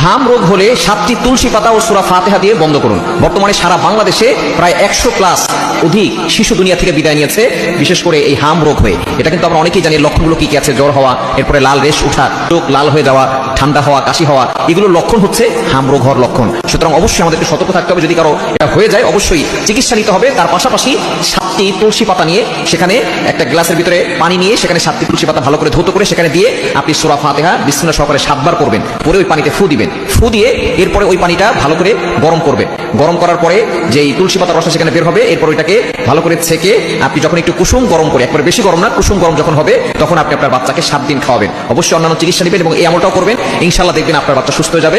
হাম রোগ হলে 7টি তুলসী পাতা ও সূরা ফাতিহা দিয়ে বন্ধ করুন। বর্তমানে সারা বাংলাদেশে প্রায় 100+ অধিক শিশু দুনিয়া থেকে বিদায় নিয়েছে, বিশেষ করে এই হাম রোগ হয়ে। এটা কিন্তু আমরা অনেকেই জানি লক্ষণগুলো কি কি আছে। জ্বর হওয়া, এরপরে লাল রেশ ওঠা, চোখ লাল হয়ে যাওয়া, ঠান্ডা হওয়া, কাশি হওয়া, এগুলোর লক্ষণ হচ্ছে হাম রোগ হওয়ার লক্ষণ। সুতরাং অবশ্যই আমাদেরকে সতর্ক থাকতে হবে। যদি কারো এটা হয়ে যায় অবশ্যই চিকিৎসা নিতে হবে। তার পাশাপাশি 7টি তুলসী পাতা নিয়ে, সেখানে একটা গ্লাসের ভিতরে পানি নিয়ে সেখানে 7টি তুলসী পাতা ভালো করে ধৌত করে সেখানে দিয়ে আপনি সূরা ফাতিহা বিসমিল্লাহ সহকারে 7 বার করবেন, পরে ওই পানিতে ফু দিবেন। ফু দিয়ে এরপরে ওই পানিটা ভালো করে গরম করবেন। গরম করার পরে যেই তুলসী পাতার রসটা সেখানে বের হবে, এরপর ওইটাকে ভালো করে ছেঁকে আপনি যখন একটু কুসুম গরম করে, একবারে বেশি গরম না, কুসুম গরম যখন হবে তখন আপনি আপনার বাচ্চাকে 7 দিন খাওয়াবেন। অবশ্যই অন্যান্য চিকিৎসা নেবেন এবং এই আমলটাও করবেন। ইনশাআল্লাহ দেখবেন আপনার বাচ্চা সুস্থ হয়ে যাবে।